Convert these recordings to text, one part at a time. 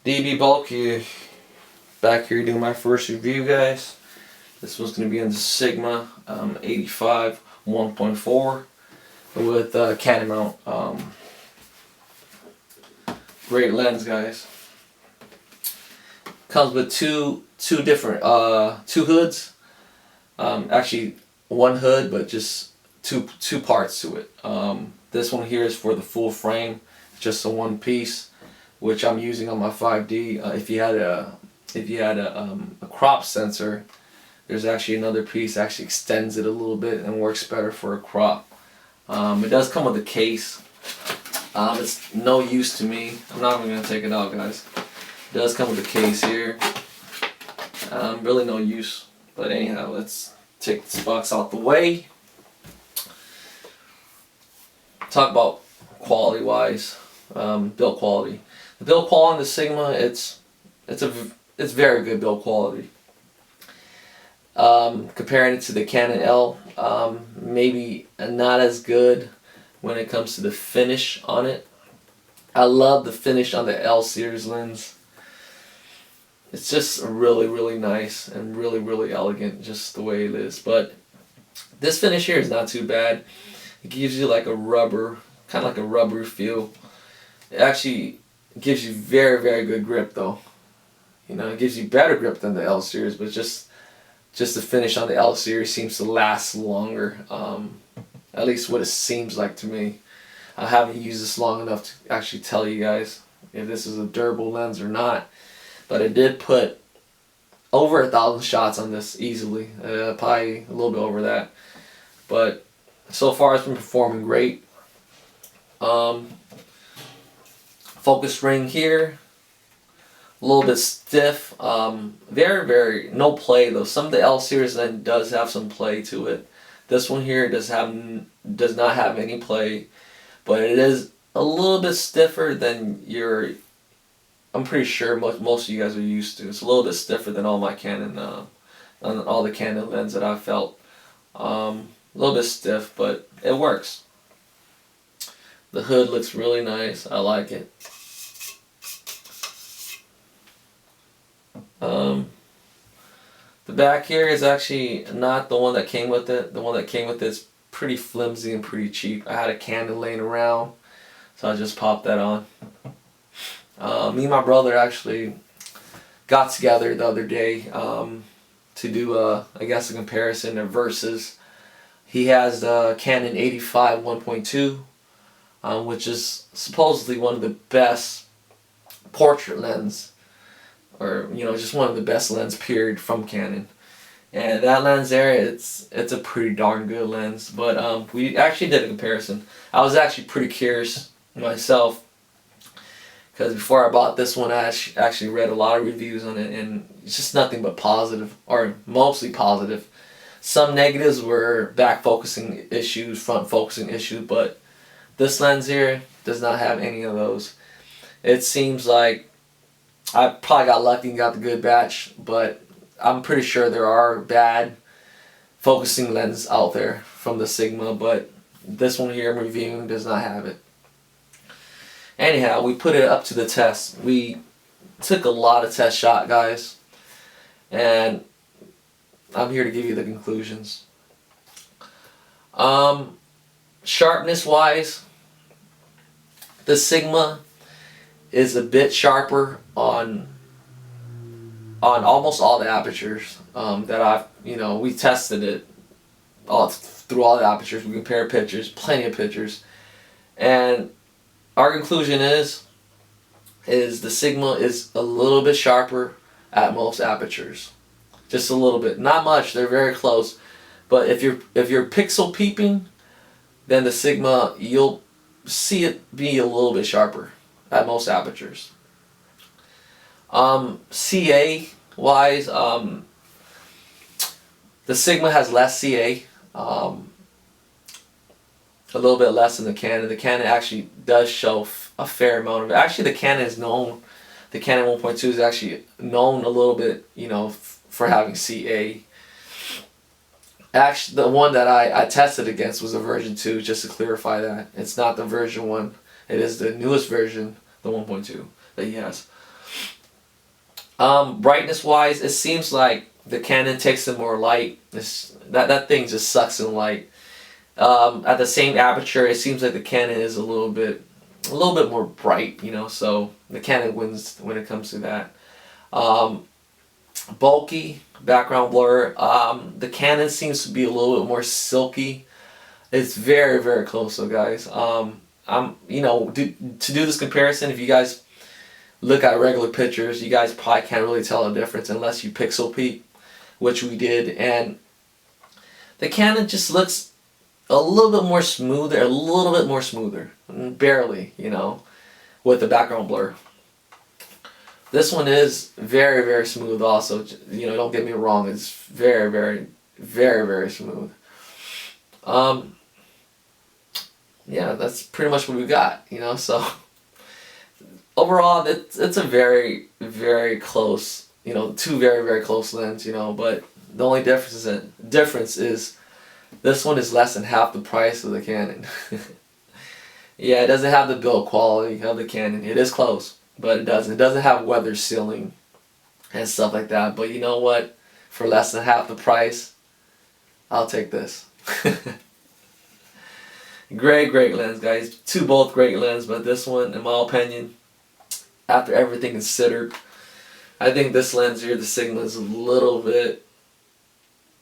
DB Bulky back here doing my first review, guys. This one's going to be in the Sigma 85 1.4 with Canon mount. Great lens, guys. Comes with two different two hoods. Actually one hood, but just two parts to it. This one here is for the full frame, just a one piece, which I'm using on my 5D. If you had a crop sensor, there's actually another piece that actually extends it a little bit and works better for a crop. It does come with a case. It's no use to me. I'm not even gonna take it out, guys. It does come with a case here. Really no use. But anyhow, let's take this box out the way. Talk about quality wise, build quality. The build quality on the Sigma, it's very good build quality. Comparing it to the Canon L, maybe not as good when it comes to the finish on it. I love the finish on the L series lens. It's just really nice and really elegant, just the way it is. But this finish here is not too bad. It gives you like a rubber, kind of like a rubber feel. It actually gives you very good grip though. You know, it gives you better grip than the L series, but just the finish on the L series seems to last longer. At least what it seems like to me. I haven't used this long enough to actually tell you guys if this is a durable lens or not. But I did put over 1,000 shots on this easily. Probably a little bit over that. But so far it's been performing great. Focus ring here, a little bit stiff. Very no play though. Some of the L series then does have some play to it. This one here does not have any play, but it is a little bit stiffer than I'm pretty sure most of you guys are used to. It's a little bit stiffer than all my Canon, all the Canon lens that I've felt. A little bit stiff, but it works. The hood looks really nice. I like it. The back here is actually not the one that came with it. The one that came with it is pretty flimsy and pretty cheap. I had a Canon laying around, so I just popped that on. Me and my brother actually got together the other day to do I guess a comparison of versus. He has the Canon 85 1.2, which is supposedly one of the best portrait lens, or just one of the best lens period from Canon. And that lens there, it's a pretty darn good lens. But we actually did a comparison. I was actually pretty curious myself, because before I bought this one, I actually read a lot of reviews on it, and it's just nothing but positive, or mostly positive. Some negatives were back focusing issues, front focusing issues, but this lens here does not have any of those. It seems like I probably got lucky and got the good batch, but I'm pretty sure there are bad focusing lenses out there from the Sigma, but this one here I'm reviewing does not have it. Anyhow, we put it up to the test. We took a lot of test shot, guys, and I'm here to give you the conclusions. Sharpness wise, the Sigma is a bit sharper on almost all the apertures that I've, we tested it through all the apertures. We compared pictures, plenty of pictures, and our conclusion is the Sigma is a little bit sharper at most apertures. Just a little bit, not much. They're very close, but if you're pixel peeping, then the Sigma, you'll see it be a little bit sharper at most apertures. CA wise, the Sigma has less CA, a little bit less than the Canon. The Canon actually does show a fair amount of it. Actually, the Canon is known. The Canon 1.2 is actually known a little bit, for having CA. Actually, the one that I tested against was a version 2, just to clarify that. It's not the version 1. It is the newest version, the 1.2, that he has. Brightness wise, it seems like the Canon takes in more light. That thing just sucks in light. At the same aperture, it seems like the Canon is a little bit more bright, you know. So the Canon wins when it comes to that. Um, Bulky background blur. The Canon seems to be a little bit more silky. It's very very close, though, guys. You know, to do this comparison, if you guys look at regular pictures, you guys probably can't really tell a difference unless you pixel peek, which we did, and the Canon just looks a little bit more smoother, barely, you know, with the background blur. This one is very very smooth also, you know, don't get me wrong, it's very very very very smooth. Um, yeah, that's pretty much what we got, you know, so overall it's a very very close, you know, two very very close lens, you know, but the only difference is this one is less than half the price of the Canon. Yeah, it doesn't have the build quality of the Canon. It is close, but it doesn't have weather sealing and stuff like that. But you know what? For less than half the price, I'll take this. Great lens, guys. Both great lens, but this one, in my opinion, after everything considered, I think this lens here, the Sigma, is a little bit.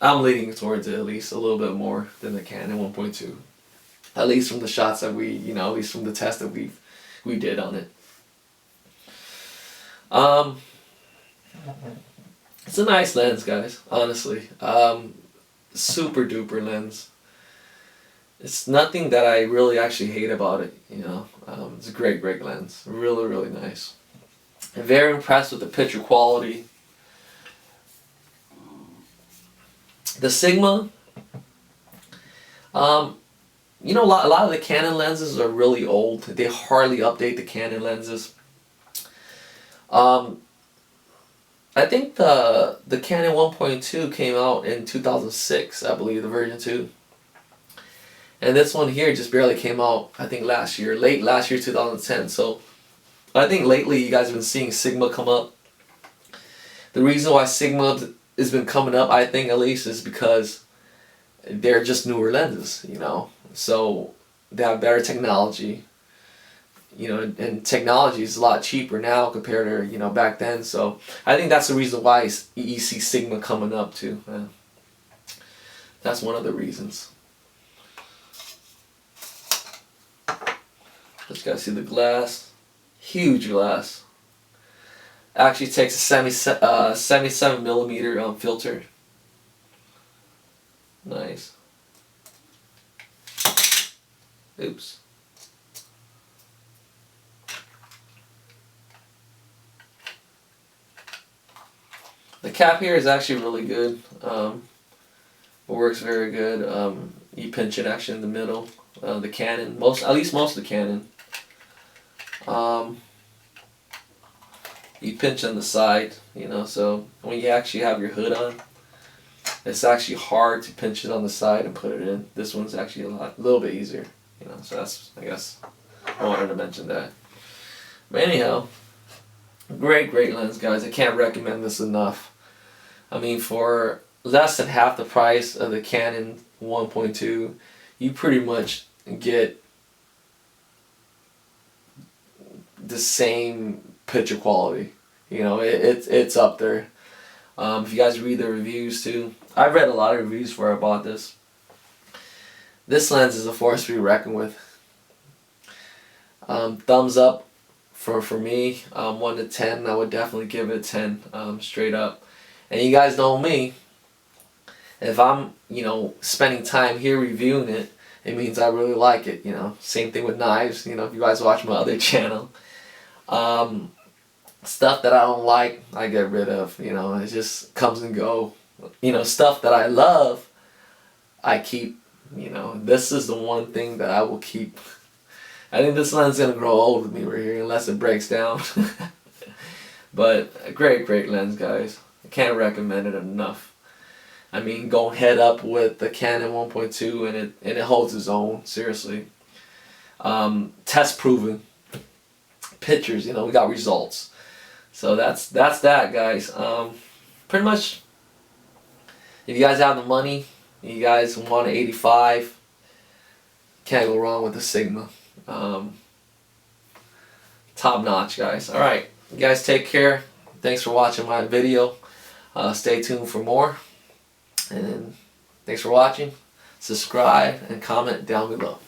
I'm leaning towards it at least a little bit more than the Canon 1.2. At least from the shots that we, you know, at least from the test that we did on it. It's a nice lens, guys. Honestly, super duper lens. It's nothing that I really actually hate about it. You know, it's a great lens. Really nice. I'm very impressed with the picture quality. The Sigma, you know, a lot of the Canon lenses are really old. They hardly update the Canon lenses. I think the Canon 1.2 came out in 2006, I believe, the version 2. And this one here just barely came out, I think late last year, 2010. So I think lately you guys have been seeing Sigma come up. The reason why Sigma has been coming up, I think at least, is because they're just newer lenses, you know. So they have better technology, you know, and technology is a lot cheaper now compared to, you know, back then. So I think that's the reason why you see Sigma coming up too. That's one of the reasons. Just gotta see the glass, huge glass. Actually takes a 77 millimeter filter. Nice. Oops. The cap here is actually really good. It works very good. You pinch it actually in the middle. The Canon, at least most of the Canon. You pinch on the side, you know, so when you actually have your hood on, it's actually hard to pinch it on the side and put it in. This one's actually a little bit easier, you know, so that's, I guess, I wanted to mention that. But anyhow, great lens, guys. I can't recommend this enough. I mean, for less than half the price of the Canon 1.2, you pretty much get the same picture quality. You know, it's up there. If you guys read the reviews too, I've read a lot of reviews before I bought this. This lens is a force to be reckoned with. Thumbs up for me. 1 to 10, I would definitely give it a 10, straight up. And you guys know me. If I'm, you know, spending time here reviewing it, it means I really like it. You know, same thing with knives. You know, if you guys watch my other channel. Stuff that I don't like, I get rid of. You know, it just comes and go. You know, stuff that I love, I keep. You know, this is the one thing that I will keep. I think this lens is gonna grow old with me right here unless it breaks down. But a great lens, guys. I can't recommend it enough. I mean, go head up with the Canon 1.2 and it holds its own, seriously. Test proven. Pictures, you know, we got results. So that's that, guys. Pretty much, if you guys have the money, you guys want an 85, can't go wrong with the Sigma. Top notch, guys. Alright, you guys take care. Thanks for watching my video. Stay tuned for more. And thanks for watching. Subscribe and comment down below.